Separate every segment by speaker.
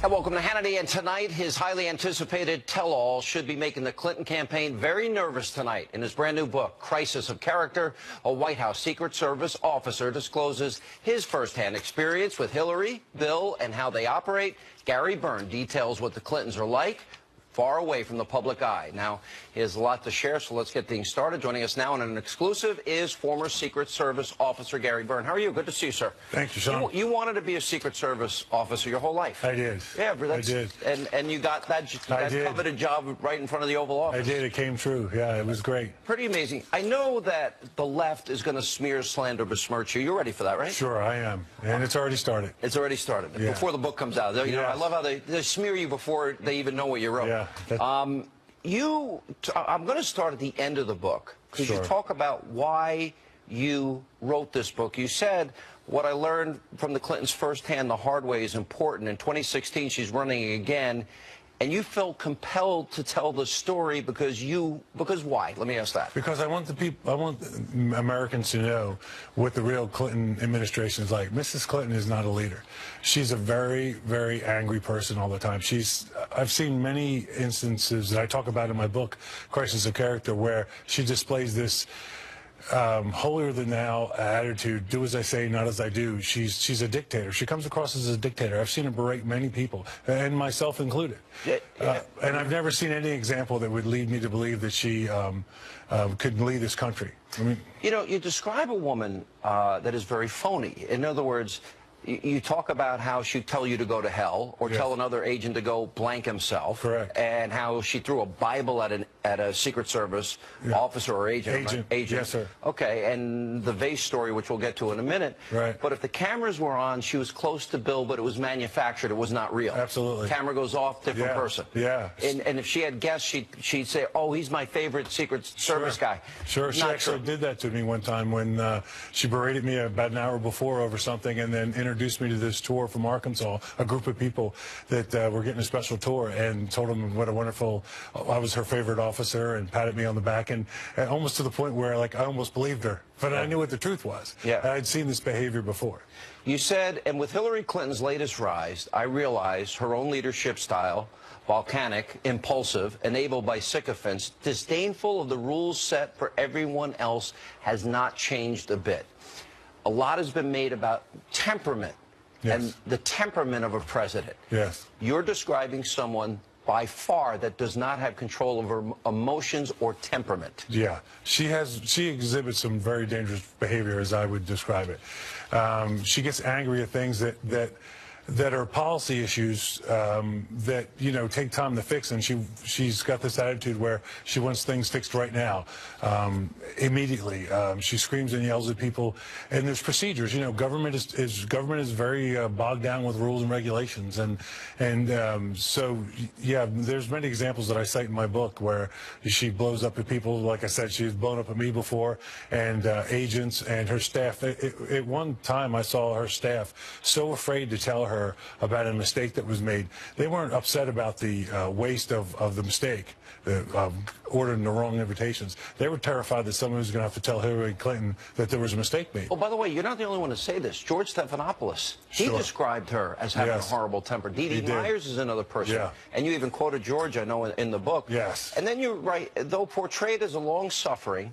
Speaker 1: And welcome to Hannity. And tonight, his highly anticipated tell-all should be making the Clinton campaign very nervous tonight. In his brand new book, Crisis of Character, a White House Secret Service officer discloses his firsthand experience with Hillary, Bill, and how they operate. Gary Byrne details what the Clintons are like, far away from the public eye. Now, he has a lot to share, so let's get things started. Joining us now in an exclusive is former Secret Service officer Gary Byrne. How are you? Good to see you, sir.
Speaker 2: Thank you, Sean.
Speaker 1: You wanted to be a Secret Service officer your whole life.
Speaker 2: I did.
Speaker 1: Yeah,
Speaker 2: I did.
Speaker 1: And you got that coveted job right in front of the Oval Office.
Speaker 2: I did. It came true. Yeah, it was great.
Speaker 1: Pretty amazing. I know that the left is going to smear, slander, besmirch you. You're ready for that, right?
Speaker 2: Sure, I am. And it's already started.
Speaker 1: It's already started.
Speaker 2: Yeah.
Speaker 1: Before the book comes out. You know, I love how they smear you before they even know what you wrote.
Speaker 2: Yeah.
Speaker 1: I'm going to start at the end of the book, because you talk about why you wrote this book. You said, what I learned from the Clintons firsthand the hard way is important. In 2016, she's running again, and you felt compelled to tell the story because why? Let me ask that.
Speaker 2: Because I want Americans to know what the real Clinton administration is like. Mrs. Clinton is not a leader. She's a very, very angry person all the time. I've seen many instances that I talk about in my book, Crisis of Character, where she displays this holier-than-thou attitude, do as I say, not as I do. She's a dictator. She comes across as a dictator. I've seen her berate many people, and myself included. And I've never seen any example that would lead me to believe that she could lead this country. I mean,
Speaker 1: you know, you describe a woman that is very phony. In other words, you talk about how she'd tell you to go to hell, or tell another agent to go blank himself.
Speaker 2: Correct.
Speaker 1: And how she threw a Bible at a Secret Service officer or agent.
Speaker 2: Yes, sir.
Speaker 1: Okay, and the vase story, which we'll get to in a minute.
Speaker 2: Right.
Speaker 1: But if the cameras were on, she was close to Bill, but it was manufactured. It was not real.
Speaker 2: Absolutely.
Speaker 1: Camera goes off, different person.
Speaker 2: Yeah.
Speaker 1: And if she had guests, she'd say, oh, he's my favorite Secret Service guy.
Speaker 2: Sure. She actually did that to me one time when she berated me about an hour before over something, and then introduced me to this tour from Arkansas, a group of people that were getting a special tour, and told them what a wonderful, I was her favorite officer, and patted me on the back, and almost to the point where I almost believed her, but I knew what the truth was.
Speaker 1: Yeah.
Speaker 2: I'd seen this behavior before.
Speaker 1: You said, and with Hillary Clinton's latest rise, I realized her own leadership style, volcanic, impulsive, enabled by sycophants, disdainful of the rules set for everyone else, has not changed a bit. A lot has been made about temperament and the temperament of a president.
Speaker 2: Yes.
Speaker 1: You're describing someone by far that does not have control of her emotions or temperament.
Speaker 2: Yeah, she exhibits some very dangerous behavior, as I would describe it. She gets angry at things that are policy issues that, you know, take time to fix, and she's got this attitude where she wants things fixed right now, immediately. She screams and yells at people, and there's procedures. You know, government is very bogged down with rules and regulations, and so yeah, there's many examples that I cite in my book where she blows up at people. Like I said, she's blown up at me before, and agents and her staff. At one time, I saw her staff so afraid to tell her about a mistake that was made. They weren't upset about the waste of the mistake, ordering the wrong invitations. They were terrified that someone was going to have to tell Hillary Clinton that there was a mistake made.
Speaker 1: Oh, by the way, you're not the only one to say this. George Stephanopoulos, he described her as having a horrible temper. Dee Dee Myers is another person.
Speaker 2: Yeah.
Speaker 1: And you even quoted George, I know, in the book.
Speaker 2: Yes.
Speaker 1: And then you write, though portrayed as a long-suffering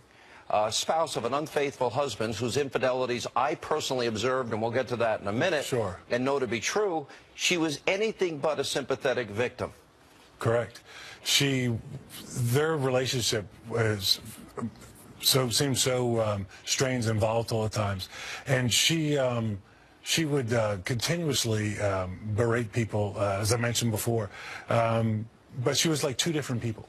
Speaker 1: spouse of an unfaithful husband whose infidelities I personally observed, and we'll get to that in a minute, and know to be true, she was anything but a sympathetic victim. Correct.
Speaker 2: Their relationship seemed so strange and volatile at times, and she would continuously berate people, as I mentioned before, but she was like two different people.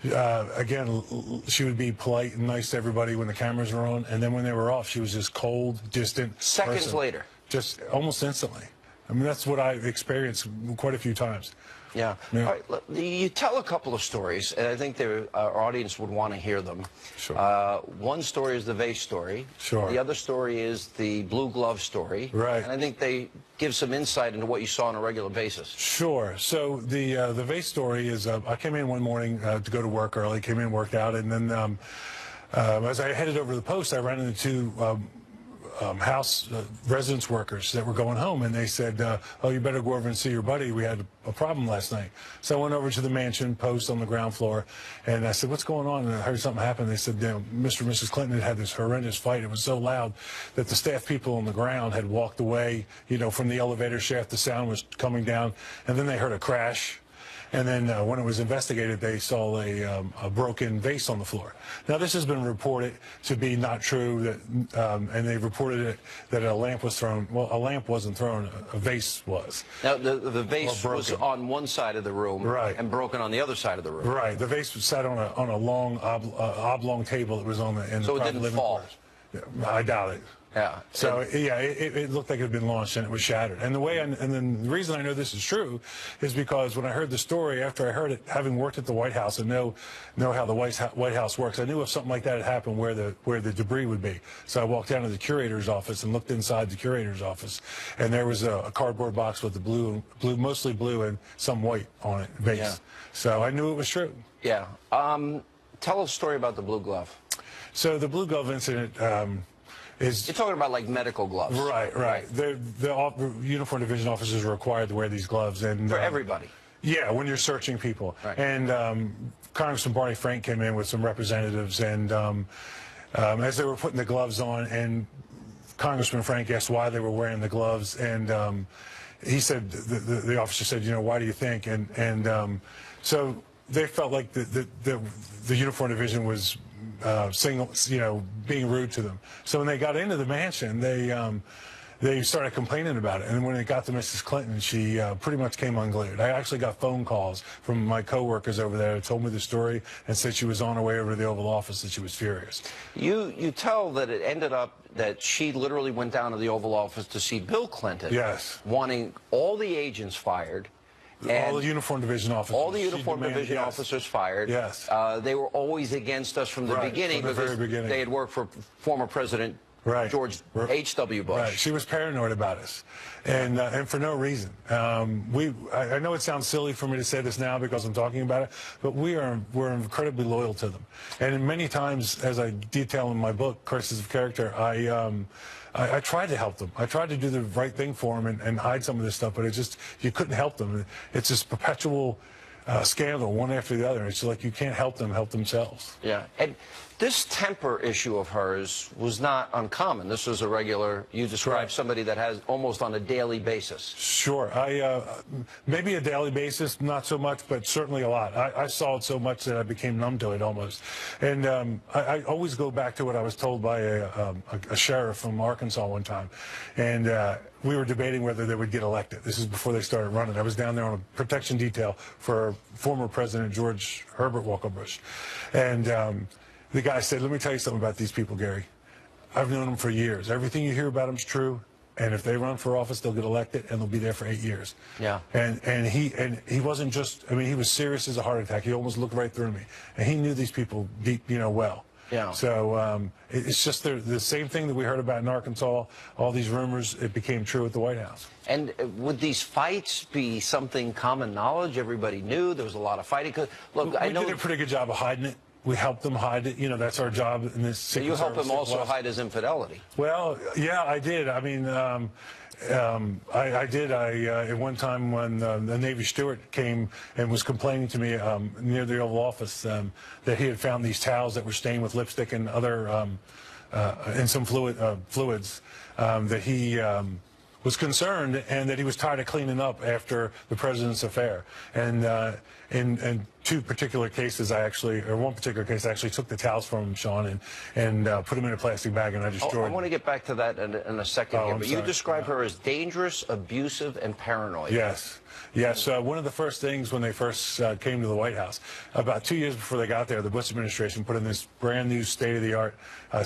Speaker 2: Again, she would be polite and nice to everybody when the cameras were on, and then when they were off, she was this cold, distant
Speaker 1: Seconds later.
Speaker 2: Just almost instantly. I mean, that's what I've experienced quite a few times.
Speaker 1: Yeah. All right, look, you tell a couple of stories, and I think our audience would want to hear them.
Speaker 2: Sure.
Speaker 1: One story is the vase story.
Speaker 2: Sure.
Speaker 1: The other story is the blue glove story.
Speaker 2: Right.
Speaker 1: And I think they give some insight into what you saw on a regular basis.
Speaker 2: Sure. So the vase story is, I came in one morning to go to work early, came in, worked out, and then as I headed over to the post, I ran into house residence workers that were going home, and they said, oh, you better go over and see your buddy. We had a problem last night. So I went over to the mansion post on the ground floor, and I said, what's going on? And I heard something happen. They said, Mr. and Mrs. Clinton had this horrendous fight. It was so loud that the staff people on the ground had walked away, from the elevator shaft. The sound was coming down, and then they heard a crash. And then when it was investigated, they saw a broken vase on the floor. Now, this has been reported to be not true, and they reported it that a lamp was thrown. Well, a lamp wasn't thrown, a vase was.
Speaker 1: Now, the vase was on one side of the room,
Speaker 2: right,
Speaker 1: and broken on the other side of the room.
Speaker 2: Right. The vase was sat on a long oblong table that was on the
Speaker 1: so it didn't fall.
Speaker 2: I doubt it.
Speaker 1: Yeah.
Speaker 2: So yeah, it looked like it had been launched and it was shattered. And then the reason I know this is true is because when I heard the story, after I heard it, having worked at the White House and know how the White House works, I knew if something like that had happened where the debris would be. So I walked down to the curator's office and looked inside the curator's office, and there was a cardboard box with the mostly blue and some white on it base. Yeah. So I knew it was true.
Speaker 1: Yeah. Tell us a story about the blue glove.
Speaker 2: So the blue glove incident. You're
Speaker 1: talking about like medical gloves.
Speaker 2: Right. The uniform division officers are required to wear these gloves. And
Speaker 1: for everybody.
Speaker 2: Yeah, when you're searching people.
Speaker 1: Right.
Speaker 2: And Congressman Barney Frank came in with some representatives, and as they were putting the gloves on, and Congressman Frank asked why they were wearing the gloves, and he said, the officer said, why do you think? And so they felt like the uniform division was being rude to them. So when they got into the mansion, they started complaining about it. And when it got to Mrs. Clinton, she pretty much came unglued. I actually got phone calls from my coworkers over there that told me the story and said she was on her way over to the Oval Office and she was furious.
Speaker 1: You tell that it ended up that she literally went down to the Oval Office to see Bill Clinton.
Speaker 2: Yes.
Speaker 1: Wanting all the agents fired.
Speaker 2: All the uniform division officers.
Speaker 1: All the uniform division officers fired.
Speaker 2: Yes.
Speaker 1: They were always against us from the beginning because they had worked for former President George H.W. Bush.
Speaker 2: Right. She was paranoid about us, and for no reason. I know it sounds silly for me to say this now because I'm talking about it, but we're incredibly loyal to them. And many times, as I detail in my book, Crisis of Character, I tried to help them. I tried to do the right thing for them and hide some of this stuff, but you couldn't help them. It's this perpetual scandal, one after the other. It's like you can't help them help themselves.
Speaker 1: Yeah. And this temper issue of hers was not uncommon. This was a regular, you described somebody that has almost on a daily basis.
Speaker 2: Sure. Maybe a daily basis, not so much, but certainly a lot. I saw it so much that I became numb to it almost. And I always go back to what I was told by a sheriff from Arkansas one time. And we were debating whether they would get elected. This is before they started running. I was down there on a protection detail for former President George Herbert Walker Bush. And the guy said, let me tell you something about these people, Gary. I've known them for years. Everything you hear about them is true. And if they run for office, they'll get elected, and they'll be there for 8 years.
Speaker 1: Yeah.
Speaker 2: And he wasn't just, he was serious as a heart attack. He almost looked right through me. And he knew these people deep, well.
Speaker 1: Yeah.
Speaker 2: So it's just the same thing that we heard about in Arkansas, all these rumors, it became true at the White House.
Speaker 1: And would these fights be something common knowledge? Everybody knew there was a lot of fighting. Look, I know
Speaker 2: we did a pretty good job of hiding it. We helped them hide it. That's our job in this Secret Service.
Speaker 1: You helped him also hide his infidelity.
Speaker 2: Well, yeah, I did. I mean, I did. At one time when the Navy steward came and was complaining to me near the Oval Office that he had found these towels that were stained with lipstick and other and some fluids, that he was concerned and that he was tired of cleaning up after the president's affair. And in two particular cases, one particular case, I actually took the towels from him, Sean, and put them in a plastic bag, and I destroyed them.
Speaker 1: I want to get back to that in a second here, but you describe her as dangerous, abusive, and paranoid.
Speaker 2: Yes. Yes, one of the first things when they first came to the White House, about 2 years before they got there, the Bush administration put in this brand new state-of-the-art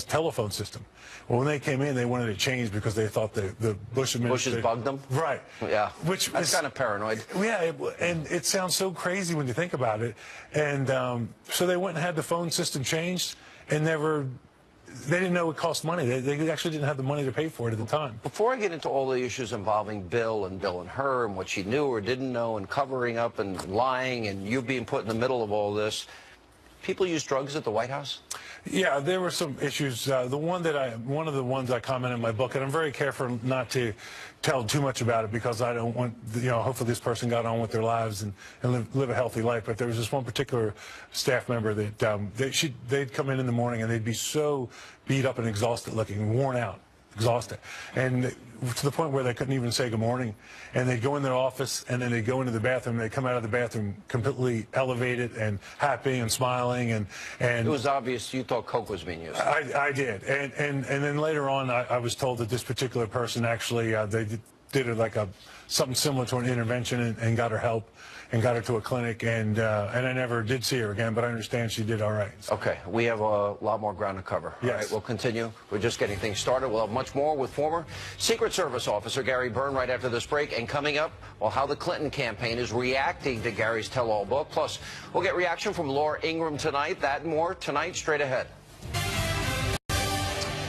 Speaker 2: telephone system. Well, when they came in, they wanted to change because they thought the Bush administration...
Speaker 1: Bush has bugged them?
Speaker 2: Right.
Speaker 1: Yeah, that's kind of paranoid.
Speaker 2: Yeah, and it sounds so crazy when you think about it. And so they went and had the phone system changed, and they didn't know it cost money. They actually didn't have the money to pay for it at the time.
Speaker 1: Before I get into all the issues involving Bill and her and what she knew or didn't know and covering up and lying and you being put in the middle of all this, people use drugs at the White House?
Speaker 2: Yeah, there were some issues. One of the ones I comment in my book, and I'm very careful not to tell too much about it because I don't want, hopefully this person got on with their lives and live a healthy life. But there was this one particular staff member that they'd come in the morning and they'd be so beat up and exhausted looking, worn out, exhausted, and to the point where they couldn't even say good morning. And they'd go in their office and then they'd go into the bathroom and they'd come out of the bathroom completely elevated and happy and smiling. And
Speaker 1: it was obvious you thought coke was being used.
Speaker 2: I did. And then later on I was told that this particular person actually, they did it like something similar to an intervention and got her help and got her to a clinic, and I never did see her again, but I understand she did all right. So.
Speaker 1: Okay, we have a lot more ground to cover.
Speaker 2: Yes.
Speaker 1: All right, we'll continue. We're just getting things started. We'll have much more with former Secret Service officer Gary Byrne right after this break. And coming up, well, how the Clinton campaign is reacting to Gary's tell-all book. Plus, we'll get reaction from Laura Ingraham tonight. That and more tonight, straight ahead.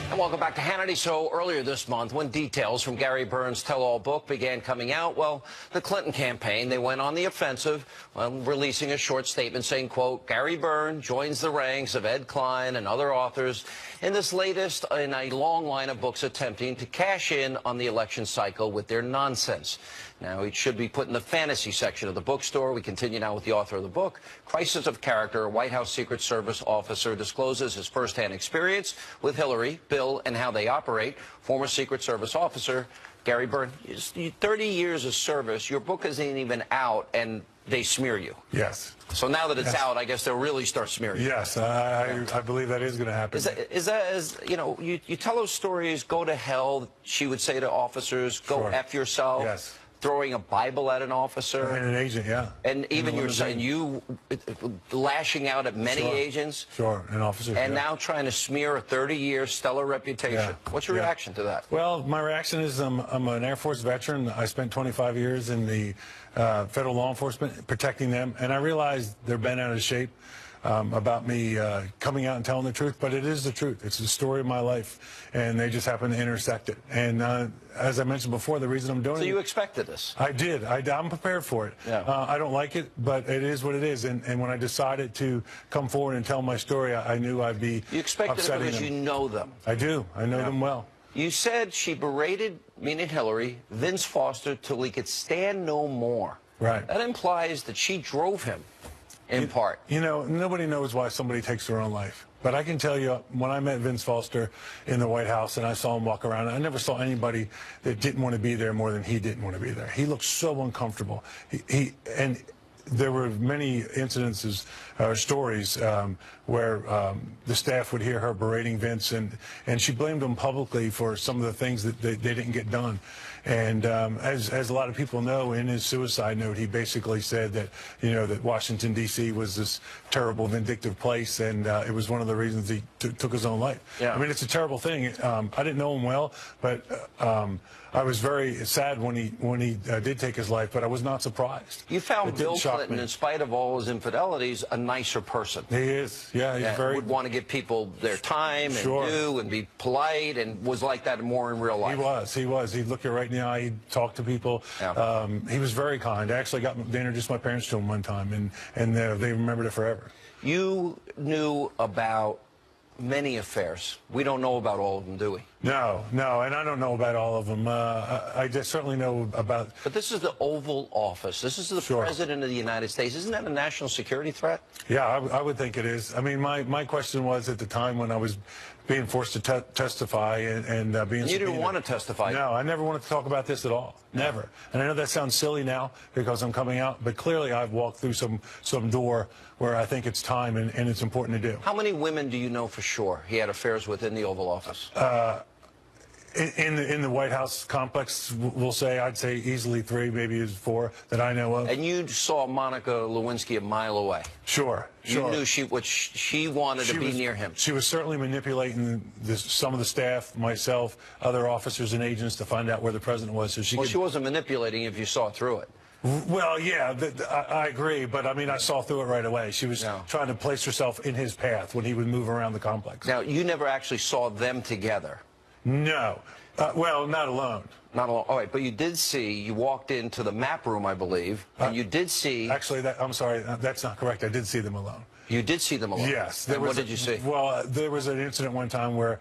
Speaker 1: And welcome back to Hannity. So earlier this month, when details from Gary Byrne's tell-all book began coming out, well, the Clinton campaign, they went on the offensive, releasing a short statement saying, quote, Gary Byrne joins the ranks of Ed Klein and other authors in this latest in a long line of books attempting to cash in on the election cycle with their nonsense. Now, it should be put in the fantasy section of the bookstore. We continue now with the author of the book, Crisis of Character. A White House Secret Service officer discloses his firsthand experience with Hillary, Bill, and how they operate. Former Secret Service officer Gary Byrne, 30 years of service. Your book isn't even out, and they smear you.
Speaker 2: Yes.
Speaker 1: So now that it's out, I guess they'll really start smearing you.
Speaker 2: Yes, I believe that is going to happen.
Speaker 1: Is that as, you tell those stories, go to hell, she would say to officers, go F yourself.
Speaker 2: Yes.
Speaker 1: Throwing a Bible at an officer.
Speaker 2: And an agent, yeah.
Speaker 1: And even you're saying you lashing out at many agents.
Speaker 2: Sure, and officers.
Speaker 1: And now trying to smear a 30-year stellar reputation.
Speaker 2: Yeah.
Speaker 1: What's your reaction to that?
Speaker 2: Well, my reaction is I'm an Air Force veteran. I spent 25 years in the federal law enforcement protecting them, and I realized they're bent out of shape about me coming out and telling the truth, but it is the truth. It's the story of my life, and they just happen to intersect it. And as I mentioned before, the reason I'm doing it...
Speaker 1: So you expected this?
Speaker 2: I did. I'm prepared for it.
Speaker 1: Yeah.
Speaker 2: I don't like it, but it is what it is. And when I decided to come forward and tell my story, I knew I'd be
Speaker 1: You expected it because
Speaker 2: them.
Speaker 1: you know them.
Speaker 2: I do. I know them well.
Speaker 1: You said she berated, meaning Hillary, Vince Foster till he could stand no more.
Speaker 2: Right.
Speaker 1: That implies that she drove him, in part.
Speaker 2: Nobody knows why somebody takes their own life. But I can tell you, when I met Vince Foster in the White House and I saw him walk around, I never saw anybody that didn't want to be there more than he didn't want to be there. He looked so uncomfortable. And there were many incidences or stories where the staff would hear her berating Vince, and she blamed him publicly for some of the things that they didn't get done. And as a lot of people know, in his suicide note, he basically said that, that Washington, D.C. was this terrible, vindictive place, and it was one of the reasons he took his own life. Yeah. I mean, it's a terrible thing. I didn't know him well, but I was very sad when he did take his life, but I was not surprised.
Speaker 1: You found Bill Clinton, in spite of all his infidelities, a nicer person.
Speaker 2: He is. Yeah, he's very...
Speaker 1: would want to give people their time and do and be polite, and was like that more in real life.
Speaker 2: He was. He'd look you right in the eye. He'd talk to people. Yeah. He was very kind. I actually they introduced my parents to him one time, and they remembered it forever.
Speaker 1: You knew about many affairs. We don't know about all of them, do we?
Speaker 2: No, and I don't know about all of them. I just certainly know about...
Speaker 1: But this is the Oval Office. This is the President of the United States. Isn't that a national security threat?
Speaker 2: Yeah, I would think it is. I mean, my question was at the time when I was being forced to testify and being...
Speaker 1: You didn't want to testify.
Speaker 2: No, I never wanted to talk about this at all. Never. And I know that sounds silly now because I'm coming out, but clearly I've walked through some door where I think it's time and it's important to do.
Speaker 1: How many women do you know for sure he had affairs with in the Oval Office?
Speaker 2: In the White House complex, I'd say easily 3, maybe 4 that I know of.
Speaker 1: And you saw Monica Lewinsky a mile away.
Speaker 2: Sure.
Speaker 1: You knew she wanted to be near him.
Speaker 2: She was certainly manipulating some of the staff, myself, other officers and agents to find out where the president was. So she
Speaker 1: wasn't manipulating if you saw through it.
Speaker 2: Well, yeah, I agree, but I mean, I saw through it right away. She was trying to place herself in his path when he would move around the complex.
Speaker 1: Now, you never actually saw them together.
Speaker 2: No. Well, not alone.
Speaker 1: Not alone. All right, but you did see, you walked into the map room, I believe, and you did see...
Speaker 2: Actually, I'm sorry, that's not correct. I did see them alone.
Speaker 1: You did see them alone?
Speaker 2: Yes.
Speaker 1: And what did you see?
Speaker 2: Well, there was an incident one time where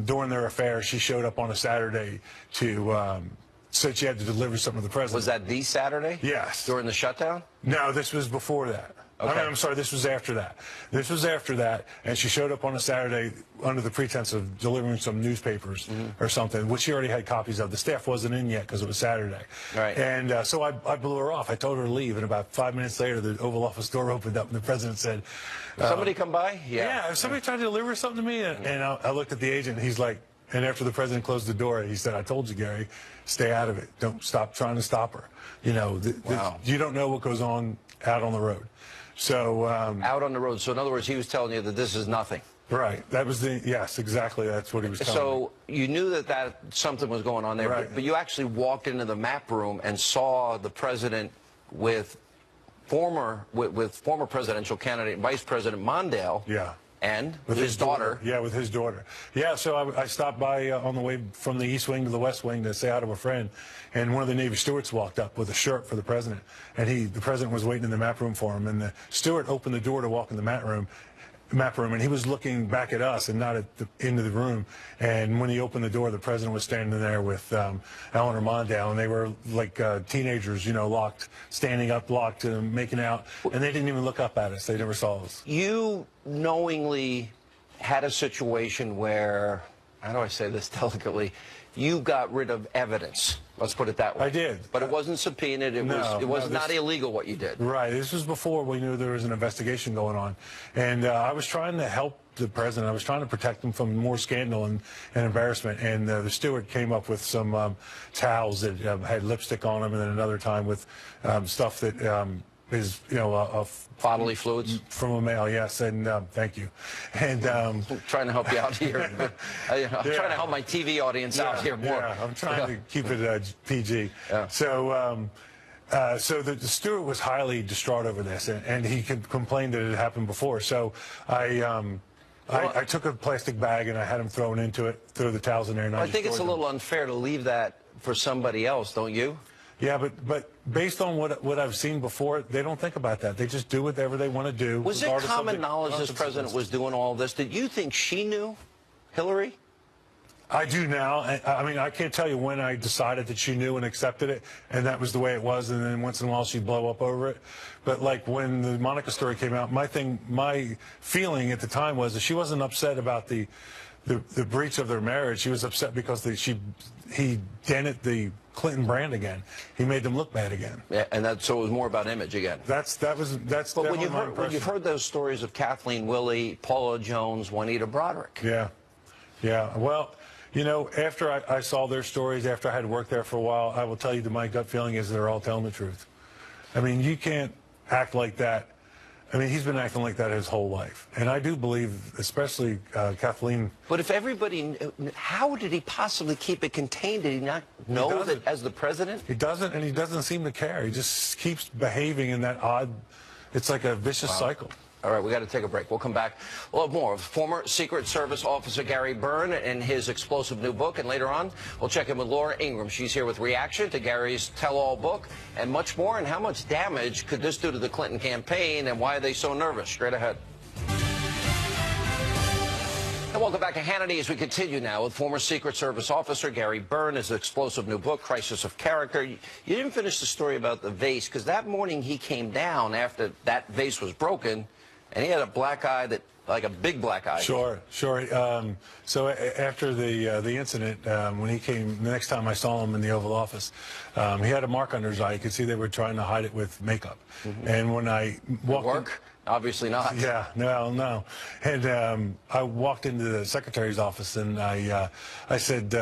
Speaker 2: during their affair, she showed up on a Saturday to... said she had to deliver something to the president.
Speaker 1: Was that the Saturday?
Speaker 2: Yes.
Speaker 1: During the shutdown?
Speaker 2: No, this was before that.
Speaker 1: Okay.
Speaker 2: I'm sorry, this was after that. This was after that, and she showed up on a Saturday under the pretense of delivering some newspapers or something, which she already had copies of. The staff wasn't in yet because it was Saturday.
Speaker 1: Right.
Speaker 2: And so I blew her off. I told her to leave, and about 5 minutes later, the Oval Office door opened up, and the president said...
Speaker 1: Somebody come by?
Speaker 2: Yeah, somebody tried to deliver something to me, and I looked at the agent, and he's like... And after the president closed the door, he said, "I told you, Gary, stay out of it. Don't stop trying to stop her. You know, you don't know what goes on out on the road." So
Speaker 1: out on the road. So in other words, he was telling you that this is nothing.
Speaker 2: Right. That was yes, exactly. That's what he was telling me.
Speaker 1: So you knew that something was going on there,
Speaker 2: right.
Speaker 1: but you actually walked into the map room and saw the president with former presidential candidate Vice President Mondale.
Speaker 2: Yeah.
Speaker 1: And with his daughter.
Speaker 2: Yeah, with his daughter. Yeah, so I stopped by on the way from the East Wing to the West Wing to say hi to a friend, and one of the Navy stewards walked up with a shirt for the president, and the president was waiting in the map room for him, and the steward opened the door to walk in the map room, and he was looking back at us and not into the room. And when he opened the door, the president was standing there with Eleanor Mondale, and they were like teenagers, you know, standing up, locked, making out, and they didn't even look up at us. They never saw us.
Speaker 1: You knowingly had a situation where, how do I say this delicately, you got rid of evidence. Let's put it that way.
Speaker 2: I did.
Speaker 1: But it wasn't subpoenaed. It was not illegal what you did.
Speaker 2: Right. This was before we knew there was an investigation going on. And I was trying to help the president. I was trying to protect him from more scandal and embarrassment. And the steward came up with some towels that had lipstick on them, and then another time with stuff that is, you know,
Speaker 1: bodily fluids
Speaker 2: from a male. Yes, and thank you. And
Speaker 1: I'm trying to help you out here. I'm trying to help my TV audience out here more.
Speaker 2: Yeah, I'm trying to keep it PG.
Speaker 1: Yeah.
Speaker 2: So. So the steward was highly distraught over this, and he complained that it had happened before. So I took a plastic bag and I had him thrown into it, threw the towels in there, and I
Speaker 1: think it's a little unfair to leave that for somebody else, don't you?
Speaker 2: Yeah, but based on what I've seen before, they don't think about that. They just do whatever they want to do.
Speaker 1: Was it common knowledge this president was doing all this? Did you think she knew, Hillary?
Speaker 2: I do now. I mean, I can't tell you when I decided that she knew and accepted it, and that was the way it was, and then once in a while she'd blow up over it. But like when the Monica story came out, my feeling at the time was that she wasn't upset about the breach of their marriage. She was upset because he dented the Clinton brand again. He made them look bad again.
Speaker 1: Yeah, and so it was more about image again.
Speaker 2: That's
Speaker 1: But when you've heard those stories of Kathleen Willey, Paula Jones, Juanita Broderick.
Speaker 2: Yeah, yeah. Well, you know, after I saw their stories, after I had worked there for a while, I will tell you that my gut feeling is they're all telling the truth. I mean, you can't act like that. I mean, he's been acting like that his whole life. And I do believe, especially Kathleen.
Speaker 1: But if everybody, how did he possibly keep it contained? Did he not know that as the president?
Speaker 2: He doesn't, and he doesn't seem to care. He just keeps behaving in that odd, it's like a vicious cycle.
Speaker 1: All right, we got to take a break. We'll come back. We'll have more of former Secret Service officer Gary Byrne and his explosive new book. And later on, we'll check in with Laura Ingraham. She's here with reaction to Gary's tell-all book and much more. And how much damage could this do to the Clinton campaign, and why are they so nervous? Straight ahead. And welcome back to Hannity as we continue now with former Secret Service officer Gary Byrne, his explosive new book, Crisis of Character. You didn't finish the story about the vase, because that morning he came down after that vase was broken, and he had a black eye, that like a big black eye.
Speaker 2: Sure. So after the incident, when he came, the next time I saw him in the Oval Office, he had a mark under his eye. You could see they were trying to hide it with makeup. And when I walked
Speaker 1: Obviously not.
Speaker 2: Yeah, no. And I walked into the secretary's office, and I said,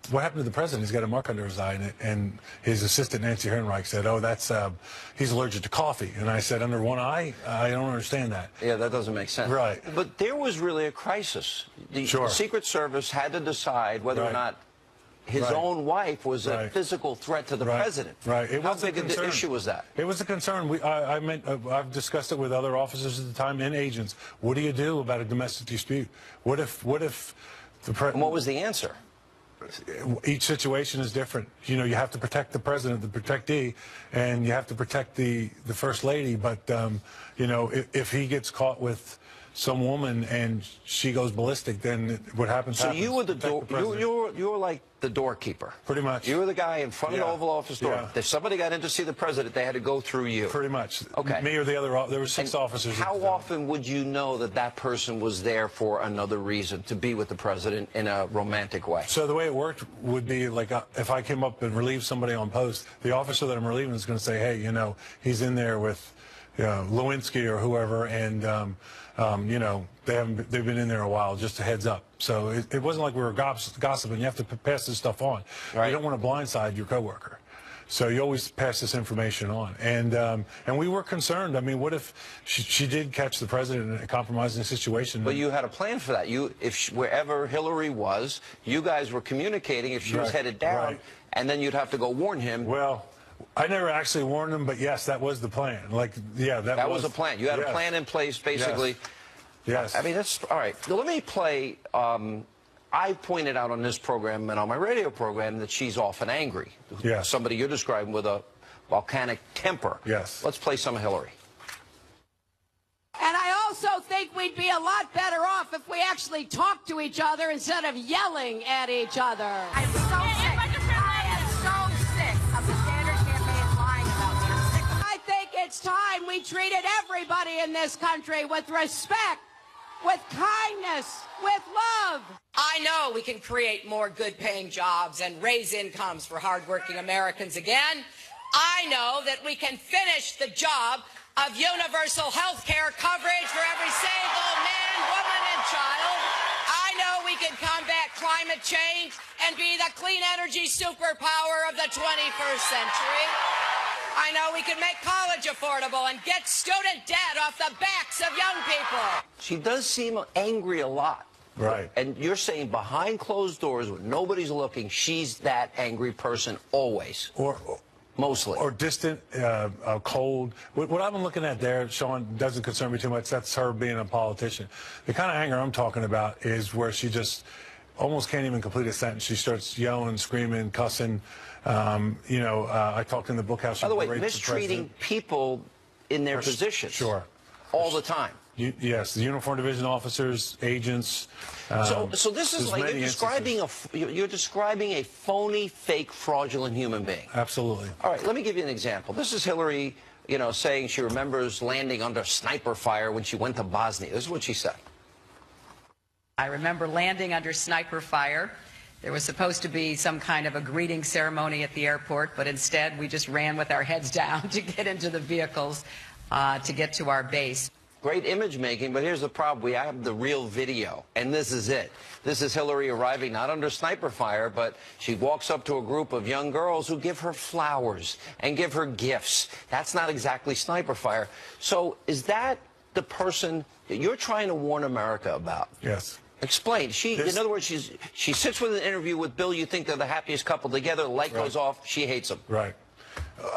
Speaker 2: what happened to the president? He's got a mark under his eye. And his assistant, Nancy Hernreich, said, oh, that's he's allergic to coffee. And I said, under one eye? I don't understand that.
Speaker 1: Yeah, that doesn't make sense.
Speaker 2: Right.
Speaker 1: But there was really a crisis. The Secret Service had to decide whether or not his own wife was a physical threat to the president.
Speaker 2: Right.
Speaker 1: How big an issue was that?
Speaker 2: It was a concern. I've discussed it with other officers at the time and agents. What do you do about a domestic dispute? What if the president...
Speaker 1: And what was the answer?
Speaker 2: each situation is different. You know, you have to protect the president, the protectee, and you have to protect the first lady. But you know, if he gets caught with some woman and she goes ballistic, then what happens?
Speaker 1: So
Speaker 2: happens.
Speaker 1: you were the door. You were like the doorkeeper.
Speaker 2: Pretty much.
Speaker 1: You were the guy in front of the Oval Office door.
Speaker 2: Yeah.
Speaker 1: If somebody got in to see the president, they had to go through you.
Speaker 2: Pretty much.
Speaker 1: Okay.
Speaker 2: Me or the other. There were 6 officers.
Speaker 1: How often would you know that that person was there for another reason, to be with the president in a romantic way?
Speaker 2: So the way it worked would be like if I came up and relieved somebody on post, the officer that I'm relieving is going to say, hey, you know, he's in there with Lewinsky or whoever, and you know, they've been in there a while. Just a heads up. So it wasn't like we were gossiping. You have to pass this stuff on. Right. You don't want to blindside your coworker. So you always pass this information on. And we were concerned. I mean, what if she did catch the president in a compromising situation?
Speaker 1: But you had a plan for that. Wherever Hillary was, you guys were communicating if she was headed down, and then you'd have to go warn him.
Speaker 2: Well, I never actually warned him, but yes, that was the plan. Like, yeah, that was
Speaker 1: the plan. You had a plan in place, basically.
Speaker 2: Yes.
Speaker 1: I mean, that's all right. Let me play. I pointed out on this program and on my radio program that she's often angry.
Speaker 2: Yes.
Speaker 1: Somebody you're describing with a volcanic temper.
Speaker 2: Yes.
Speaker 1: Let's play some of Hillary.
Speaker 3: And I also think we'd be a lot better off if we actually talked to each other instead of yelling at each other.
Speaker 4: I'm so sick. I am so sick of the Sanders campaign lying about me. I'm sick of it.
Speaker 3: I think it's time we treated everybody in this country with respect, with kindness, with love.
Speaker 5: I know we can create more good-paying jobs and raise incomes for hardworking Americans again. I know that we can finish the job of universal health care coverage for every single man, woman, and child. I know we can combat climate change and be the clean energy superpower of the 21st century. I know we can make college affordable and get student debt off the backs of young people.
Speaker 1: She does seem angry a lot.
Speaker 2: Right.
Speaker 1: And you're saying behind closed doors when nobody's looking, she's that angry person always. Mostly.
Speaker 2: Or distant, cold. What I've been looking at there, Sean, doesn't concern me too much. That's her being a politician. The kind of anger I'm talking about is where she just almost can't even complete a sentence. She starts yelling, screaming, cussing. You know, I talked in the book how she...
Speaker 1: By the way, mistreating people in their positions.
Speaker 2: Sure.
Speaker 1: All the time.
Speaker 2: Yes, the uniform division officers, agents.
Speaker 1: So this is like you're describing a phony, fake, fraudulent human being.
Speaker 2: Absolutely.
Speaker 1: All right, let me give you an example. This is Hillary, you know, saying she remembers landing under sniper fire when she went to Bosnia. This is what she said.
Speaker 5: I remember landing under sniper fire. There was supposed to be some kind of a greeting ceremony at the airport, but instead we just ran with our heads down to get into the vehicles to get to our base.
Speaker 1: Great image making, but here's the problem. We have the real video, and this is it. This is Hillary arriving not under sniper fire, but she walks up to a group of young girls who give her flowers and give her gifts. That's not exactly sniper fire. So is that the person that you're trying to warn America about?
Speaker 2: Yes.
Speaker 1: Explain. In other words, she sits with an interview with Bill. You think they're the happiest couple together. The light goes off. She hates him.
Speaker 2: Right.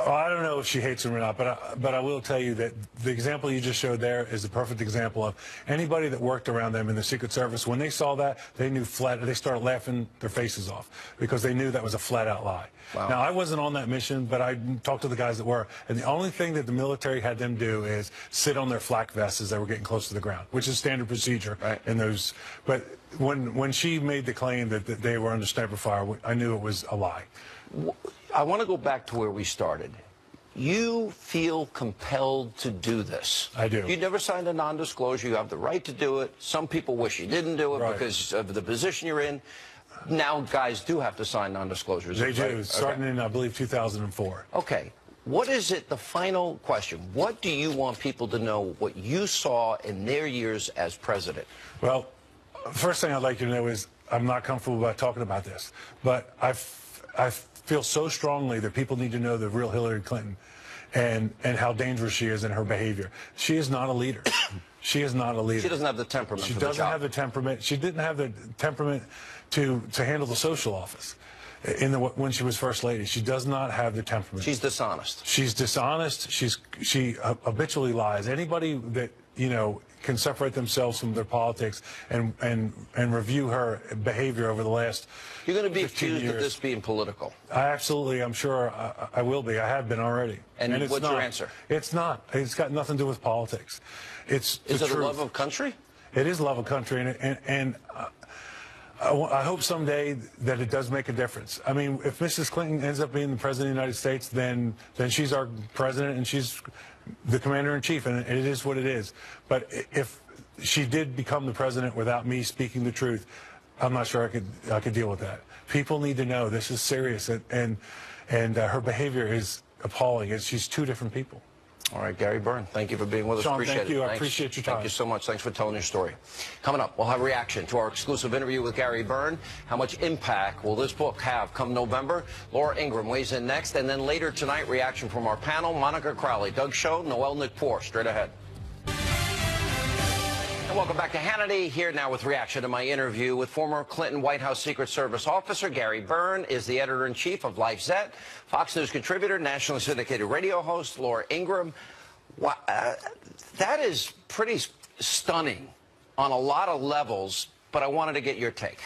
Speaker 2: I don't know if she hates him or not, but I will tell you that the example you just showed there is a perfect example of anybody that worked around them in the Secret Service. When they saw that, they knew they started laughing their faces off because they knew that was a flat-out lie. Wow. Now, I wasn't on that mission, but I talked to the guys that were, and the only thing that the military had them do is sit on their flak vests as they were getting close to the ground, which is standard procedure in those. But when she made the claim that they were under sniper fire, I knew it was a lie.
Speaker 1: I want to go back to where we started. You feel compelled to do this.
Speaker 2: I do.
Speaker 1: You never signed a non-disclosure. You have the right to do it. Some people wish you didn't do it because of the position you're in. Now guys do have to sign non-disclosures.
Speaker 2: They do, starting in, I believe, 2004.
Speaker 1: Okay. What is it, the final question, what do you want people to know what you saw in their years as president?
Speaker 2: Well, first thing I'd like you to know is I'm not comfortable about talking about this, but I feel so strongly that people need to know the real Hillary Clinton and how dangerous she is in her behavior. She is not a leader. She is not a leader.
Speaker 1: She doesn't have the temperament.
Speaker 2: She doesn't have the temperament. She didn't have the temperament to handle the social office when she was first lady. She does not have the temperament.
Speaker 1: She's dishonest.
Speaker 2: She's dishonest. She habitually lies. Anybody that can separate themselves from their politics and review her behavior over the last.
Speaker 1: You're going to be
Speaker 2: 15
Speaker 1: accused
Speaker 2: years.
Speaker 1: of this being political.
Speaker 2: I'm sure I will be. I have been already.
Speaker 1: And
Speaker 2: it's
Speaker 1: what's
Speaker 2: not.
Speaker 1: your answer?
Speaker 2: It's not. It's got nothing to do with politics. It's
Speaker 1: Is
Speaker 2: the
Speaker 1: it a
Speaker 2: truth.
Speaker 1: love of country?
Speaker 2: It is love of country, and I hope someday that it does make a difference. I mean, if Mrs. Clinton ends up being the president of the United States, then she's our president and she's the commander-in-chief, and it is what it is. But if she did become the president without me speaking the truth, I'm not sure I could deal with that. People need to know this is serious, and her behavior is appalling. She's two different people.
Speaker 1: All right, Gary Byrne, thank you for being with us.
Speaker 2: Sean,
Speaker 1: Appreciate
Speaker 2: thank you.
Speaker 1: it.
Speaker 2: I appreciate your time.
Speaker 1: Thank you so much. Thanks for telling your story. Coming up, we'll have a reaction to our exclusive interview with Gary Byrne. How much impact will this book have come November? Laura Ingraham weighs in next. And then later tonight, reaction from our panel, Monica Crowley, Doug Show, Noel Nickpour. Straight ahead. Welcome back to Hannity. Here now with reaction to my interview with former Clinton White House Secret Service officer Gary Byrne, is the editor-in-chief of LifeZette, Fox News contributor, nationally syndicated radio host Laura Ingraham. That is pretty stunning on a lot of levels, but I wanted to get your take.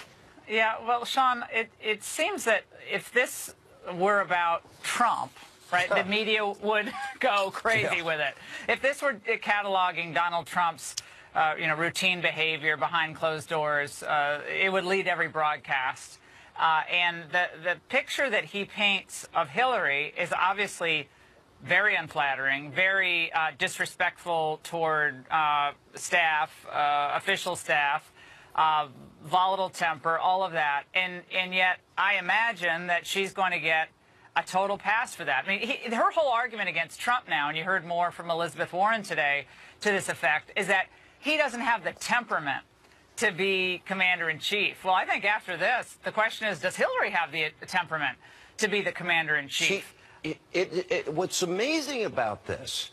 Speaker 6: Yeah, well, Sean, it seems that if this were about Trump, right, the media would go crazy with it. If this were cataloging Donald Trump's routine behavior behind closed doors, it would lead every broadcast. And the picture that he paints of Hillary is obviously very unflattering, very disrespectful toward staff, official staff, volatile temper, all of that. And yet I imagine that she's going to get a total pass for that. I mean, her whole argument against Trump now, and you heard more from Elizabeth Warren today to this effect, is that he doesn't have the temperament to be commander-in-chief. Well, I think after this, the question is, does Hillary have the temperament to be the commander-in-chief?
Speaker 1: What's amazing about this,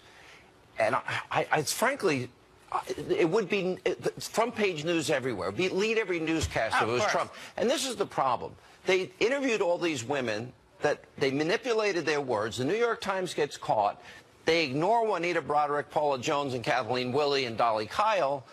Speaker 1: and frankly, it would be front page news everywhere. It'd lead every newscast if it was Trump. And this is the problem. They interviewed all these women that they manipulated their words. The New York Times gets caught. They ignore Juanita Broderick, Paula Jones, and Kathleen Willey, and Dolly Kyle.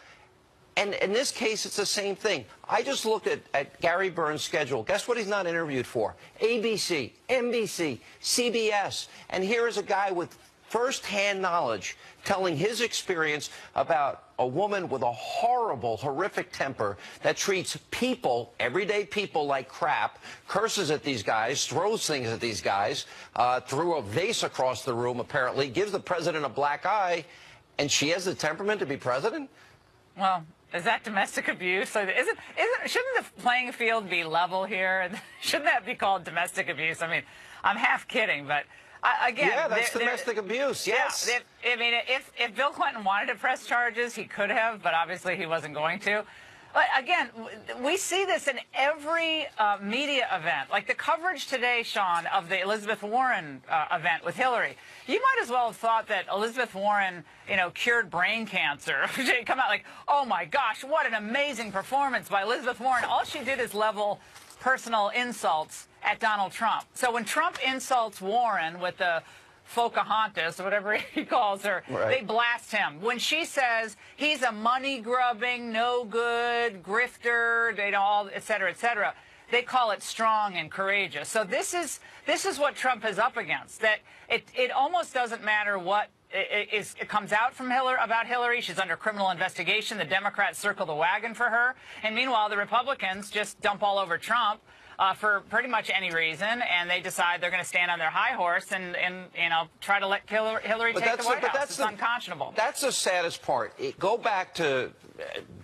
Speaker 1: And in this case, it's the same thing. I just looked at Gary Byrne's schedule. Guess what he's not interviewed for? ABC, NBC, CBS. And here is a guy with first-hand knowledge telling his experience about a woman with a horrible, horrific temper that treats people, everyday people, like crap, curses at these guys, throws things at these guys, threw a vase across the room, apparently, gives the president a black eye, and she has the temperament to be president?
Speaker 6: Well, is that domestic abuse? Shouldn't the playing field be level here? Shouldn't that be called domestic abuse? I mean, I'm half kidding, but again,
Speaker 1: yeah, that's domestic abuse. Yes.
Speaker 6: Yeah, I mean, if Bill Clinton wanted to press charges, he could have, but obviously he wasn't going to. But again, we see this in every media event. Like the coverage today, Sean, of the Elizabeth Warren event with Hillary. You might as well have thought that Elizabeth Warren, cured brain cancer. She'd come out like, oh my gosh, what an amazing performance by Elizabeth Warren. All she did is level personal insults at Donald Trump. So when Trump insults Warren with the Pocahontas, or whatever he calls her, right, they blast him. When she says he's a money-grubbing, no-good, grifter, all, et cetera, they call it strong and courageous. So this is what Trump is up against, that it almost doesn't matter what it comes out from about Hillary. She's under criminal investigation. The Democrats circle the wagon for her. And meanwhile, the Republicans just dump all over Trump for pretty much any reason, and they decide they're going to stand on their high horse and try to let Hillary take the White House. It's unconscionable.
Speaker 1: That's the saddest part. Go back to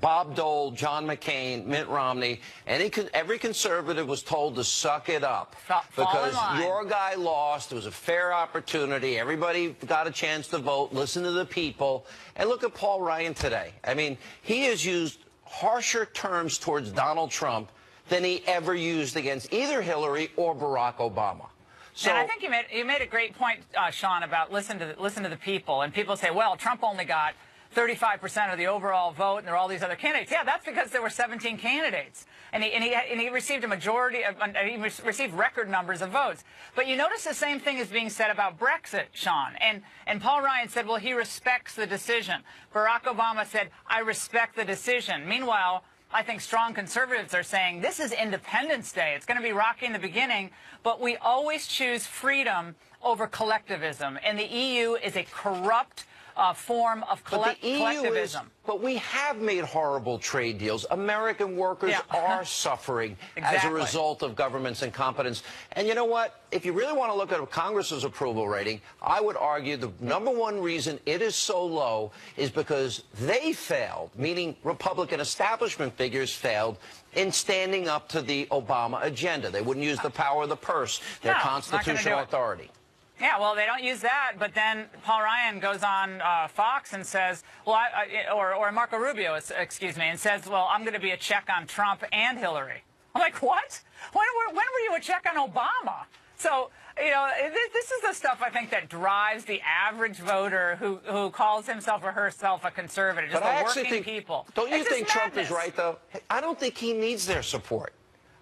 Speaker 1: Bob Dole, John McCain, Mitt Romney, every conservative was told to suck it up because your guy lost. It was a fair opportunity. Everybody got a chance to vote. Listen to the people. And look at Paul Ryan today. I mean, he has used harsher terms towards Donald Trump than he ever used against either Hillary or Barack Obama. So,
Speaker 6: and I think you made a great point, Sean, about listen to the people. And people say, well, Trump only got 35% of the overall vote, and there are all these other candidates. Yeah, that's because there were 17 candidates, and he received a majority of, he received record numbers of votes. But you notice the same thing is being said about Brexit, Sean. And Paul Ryan said, well, he respects the decision. Barack Obama said, I respect the decision. Meanwhile, I think strong conservatives are saying this is Independence Day. It's going to be rocky in the beginning, but we always choose freedom over collectivism. And the EU is a corrupt form of collectivism.
Speaker 1: But we have made horrible trade deals. American workers are suffering as a result of government's incompetence. And you know what? If you really want to look at Congress's approval rating, I would argue the #1 reason it is so low is because they failed, meaning Republican establishment figures failed, in standing up to the Obama agenda. They wouldn't use the power of the purse, their constitutional authority.
Speaker 6: Yeah, well, they don't use that, but then Paul Ryan goes on Fox and says, well, or Marco Rubio, excuse me, and says, well, I'm going to be a check on Trump and Hillary. I'm like, what? When were you a check on Obama? So, you know, this is the stuff I think that drives the average voter who calls himself or herself a conservative, just the working people.
Speaker 1: Don't you think Trump is right, though? I don't think he needs their support.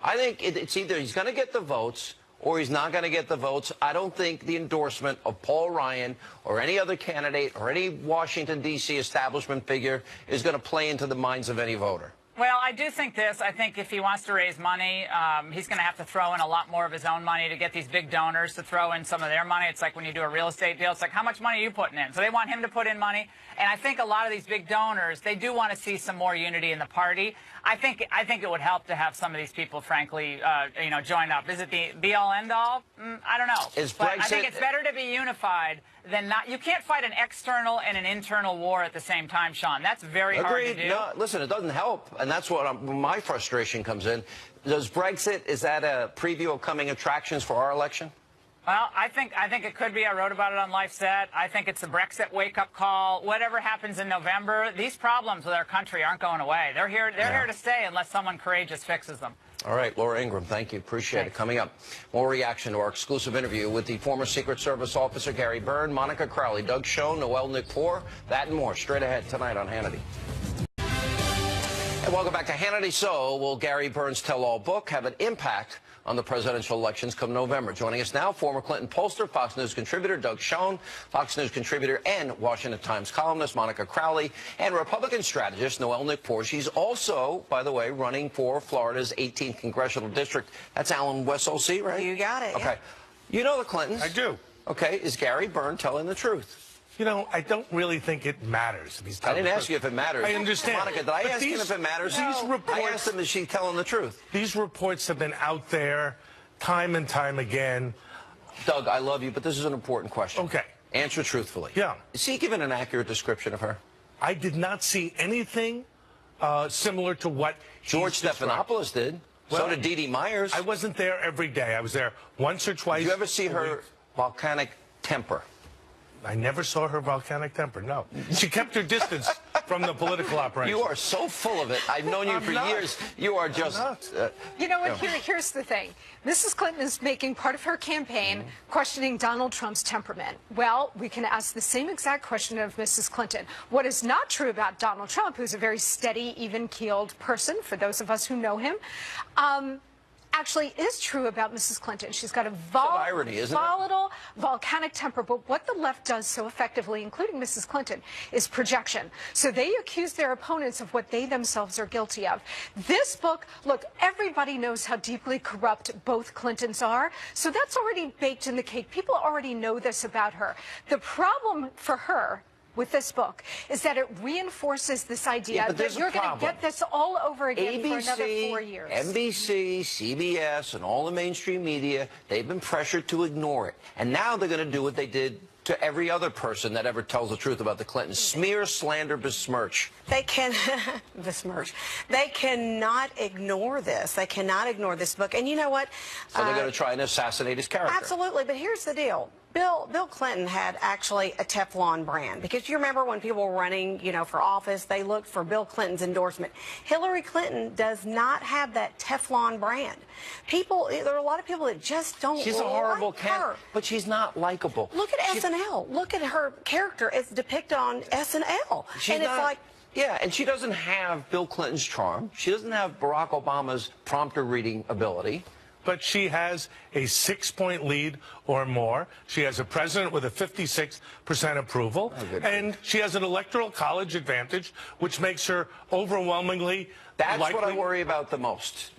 Speaker 1: I think it's either he's going to get the votes or he's not going to get the votes. I don't think the endorsement of Paul Ryan or any other candidate or any Washington, D.C. establishment figure is going to play into the minds of any voter.
Speaker 6: Well, I do think this. I think if he wants to raise money, he's going to have to throw in a lot more of his own money to get these big donors to throw in some of their money. It's like when you do a real estate deal. It's like, how much money are you putting in? So they want him to put in money. And I think a lot of these big donors, they do want to see some more unity in the party. I think it would help to have some of these people, frankly, you know, join up. Is it the be-all, end-all? I don't know. But I think it's better to be unified than not. You can't fight an external and an internal war at the same time, Sean. That's very hard to do.
Speaker 1: No, listen, it doesn't help, and that's what my frustration comes in. Does Brexit, is that a preview of coming attractions for our election?
Speaker 6: Well, I think it could be. I wrote about it on Life Set. I think it's the Brexit wake-up call. Whatever happens in November, these problems with our country aren't going away. They're here to stay unless someone courageous fixes them.
Speaker 1: All right, Laura Ingraham, thank you. Appreciate it. Coming up, more reaction to our exclusive interview with the former Secret Service officer Gary Byrne, Monica Crowley, Doug Schoen, Noel Nickpour. That and more straight ahead tonight on Hannity. And welcome back to Hannity. So, will Gary Byrne's tell-all book have an impact on the presidential elections come November? Joining us now, former Clinton pollster, Fox News contributor Doug Schoen, Fox News contributor and Washington Times columnist Monica Crowley, and Republican strategist Noel Nickpour. She's also, by the way, running for Florida's 18th congressional district. That's Allen West OC, right?
Speaker 7: You got it.
Speaker 1: Okay.
Speaker 7: Yeah.
Speaker 1: You know the Clintons.
Speaker 2: I do.
Speaker 1: Okay. Is Gary Byrne telling the truth?
Speaker 8: You know, I don't really think it matters if he's telling
Speaker 1: I didn't
Speaker 8: the
Speaker 1: ask you if it matters.
Speaker 8: I understand.
Speaker 1: Monica, did I ask him if it matters?
Speaker 8: These reports,
Speaker 1: I asked him, is she telling the truth?
Speaker 8: These reports have been out there time and time again.
Speaker 1: Doug, I love you, but this is an important question.
Speaker 8: Okay.
Speaker 1: Answer truthfully.
Speaker 8: Yeah.
Speaker 1: Is he giving an accurate description of her?
Speaker 8: I did not see anything similar to what
Speaker 1: George Stephanopoulos did.
Speaker 8: Well,
Speaker 1: so did Dee Dee Myers.
Speaker 8: I wasn't there every day. I was there once or twice.
Speaker 1: Did you ever see her volcanic temper?
Speaker 8: I never saw her volcanic temper, no. She kept her distance from the political operation.
Speaker 1: You are so full of it. I've known you for years. You are just...
Speaker 7: you know what? Here's the thing. Mrs. Clinton is making part of her campaign questioning Donald Trump's temperament. Well, we can ask the same exact question of Mrs. Clinton. What is not true about Donald Trump, who's a very steady, even-keeled person, for those of us who know him, actually is true about Mrs. Clinton. She's got a volatile, volcanic temper. But what the left does so effectively, including Mrs. Clinton, is projection. So they accuse their opponents of what they themselves are guilty of. This book, look, everybody knows how deeply corrupt both Clintons are. So that's already baked in the cake. People already know this about her. The problem for her with this book is that it reinforces this idea that you're going to get this all over again for another 4 years.
Speaker 1: NBC, CBS, and all the mainstream media, they've been pressured to ignore it. And now they're going to do what they did to every other person that ever tells the truth about the Clintons. Smear, slander, besmirch.
Speaker 9: They can besmirch. They cannot ignore this. They cannot ignore this book. And you know what?
Speaker 1: So they're going to try and assassinate his character.
Speaker 9: Absolutely. But here's the deal. Bill Clinton had actually a Teflon brand, because you remember when people were running, for office, they looked for Bill Clinton's endorsement. Hillary Clinton does not have that Teflon brand. There are a lot of people that just don't.
Speaker 1: She's a horrible
Speaker 9: like her.
Speaker 1: but she's not likable.
Speaker 9: Look at SNL. Look at her character as depicted on SNL.
Speaker 1: It's like. Yeah, and she doesn't have Bill Clinton's charm. She doesn't have Barack Obama's prompter reading ability.
Speaker 8: But she has a 6-point lead or more. She has a president with a 56% approval. And she has an electoral college advantage, which makes her overwhelmingly
Speaker 1: That's
Speaker 8: likely.
Speaker 1: what I worry about the most.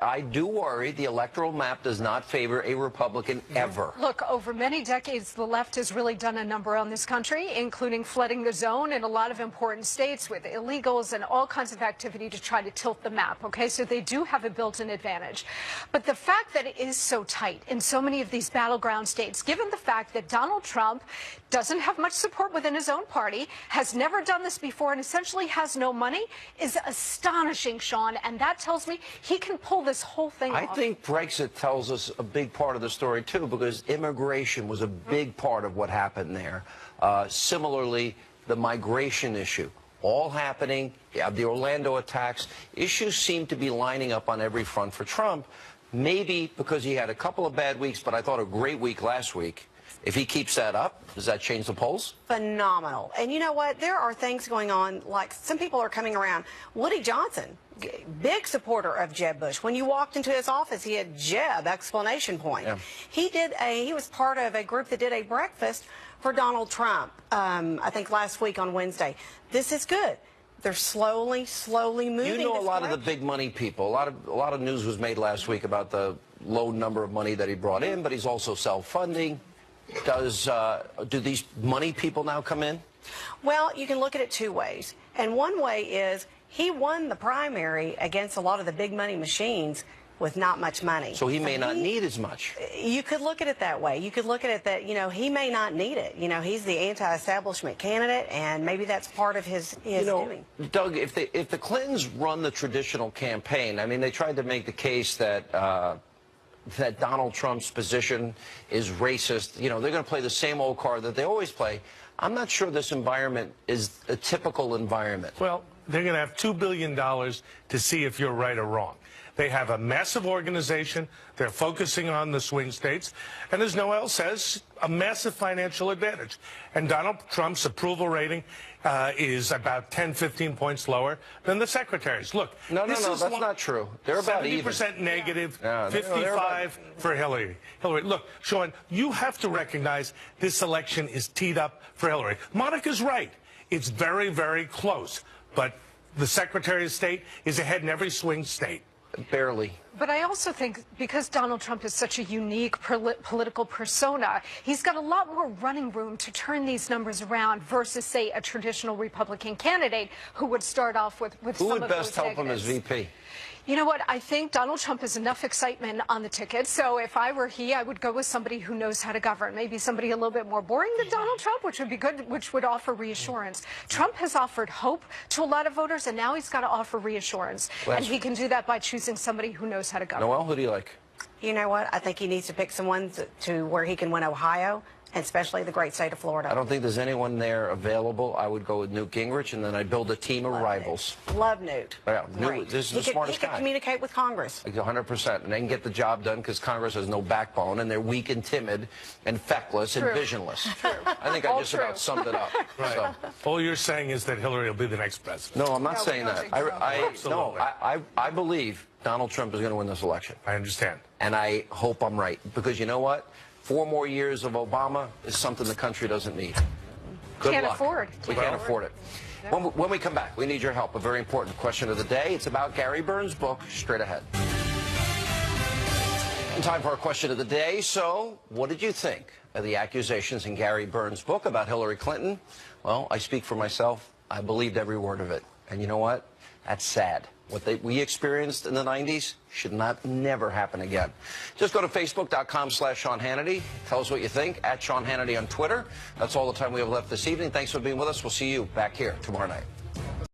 Speaker 1: I do worry the electoral map does not favor a Republican ever.
Speaker 7: Look, over many decades, the left has really done a number on this country, including flooding the zone in a lot of important states with illegals and all kinds of activity to try to tilt the map, okay? So they do have a built-in advantage. But the fact that it is so tight in so many of these battleground states, given the fact that Donald Trump doesn't have much support within his own party, has never done this before, and essentially has no money, is astonishing, Sean, and that tells me he can pull this whole thing off.
Speaker 1: I think Brexit tells us a big part of the story, too, because immigration was a big part of what happened there. Similarly, the migration issue, all happening, the Orlando attacks, issues seem to be lining up on every front for Trump, maybe because he had a couple of bad weeks, but I thought a great week last week. If he keeps that up, does that change the polls?
Speaker 9: Phenomenal. And you know what? There are things going on, like some people are coming around. Woody Johnson, big supporter of Jeb Bush. When you walked into his office, he had Jeb, exclamation point.
Speaker 1: Yeah.
Speaker 9: He was part of a group that did a breakfast for Donald Trump, I think last week on Wednesday. This is good. They're slowly moving.
Speaker 1: You know, a lot of the big money people. A lot of news was made last week about the low number of money that he brought in, but he's also self-funding. Do these money people now come in?
Speaker 9: Well, you can look at it two ways. And one way is he won the primary against a lot of the big money machines with not much money.
Speaker 1: So he may not need as much.
Speaker 9: You could look at it that way. You could look at it that, he may not need it. He's the anti-establishment candidate, and maybe that's part of his doing.
Speaker 1: Doug, if the Clintons run the traditional campaign, I mean, they tried to make the case that Donald Trump's position is racist. They're going to play the same old card that they always play. I'm not sure this environment is a typical environment.
Speaker 8: Well, they're going to have $2 billion to see if you're right or wrong. They have a massive organization. They're focusing on the swing states. And as Noel says, a massive financial advantage. And Donald Trump's approval rating is about 10, 15 points lower than the secretary's. Look,
Speaker 1: no, that's not true. They're about
Speaker 8: 70% negative,
Speaker 1: yeah.
Speaker 8: 55 for Hillary. Look, Sean, you have to recognize this election is teed up for Hillary. Monica's right. It's very, very close. But the Secretary of State is ahead in every swing state.
Speaker 1: Barely.
Speaker 7: But I also think because Donald Trump is such a unique political persona, he's got a lot more running room to turn these numbers around versus, say, a traditional Republican candidate who would start off with some of those
Speaker 1: Who would best help him as VP?
Speaker 7: You know what? I think Donald Trump has enough excitement on the ticket. So if I were he, I would go with somebody who knows how to govern. Maybe somebody a little bit more boring than Donald Trump, which would be good, which would offer reassurance. Trump has offered hope to a lot of voters, and now he's got to offer reassurance. And he can do that by choosing somebody who knows how to govern.
Speaker 1: Noel, who do you like?
Speaker 9: You know what? I think he needs to pick someone to where he can win Ohio, and especially the great state of Florida.
Speaker 1: I don't think there's anyone there available. I would go with Newt Gingrich, and then I'd build a team of rivals.
Speaker 9: Love Newt.
Speaker 1: Yeah, Newt, this is the smartest guy.
Speaker 9: He can communicate with Congress.
Speaker 1: 100%, and they can get the job done because Congress has no backbone, and they're weak and timid and feckless and visionless. I think I just about summed it up.
Speaker 8: Right. So. All you're saying is that Hillary will be the next president.
Speaker 1: No, I'm not saying that. I believe Donald Trump is going to win this election.
Speaker 8: I understand.
Speaker 1: And I hope I'm right, because you know what? 4 more years of Obama is something the country doesn't need. Good luck. We can't afford it. When we come back, we need your help. A very important question of the day. It's about Gary Burns' book, Straight Ahead. And time for our question of the day. So, what did you think of the accusations in Gary Burns' book about Hillary Clinton? Well, I speak for myself. I believed every word of it. And you know what? That's sad. What we experienced in the 90s should never happen again. Just go to Facebook.com/Sean Hannity. Tell us what you think. @Sean Hannity on Twitter. That's all the time we have left this evening. Thanks for being with us. We'll see you back here tomorrow night.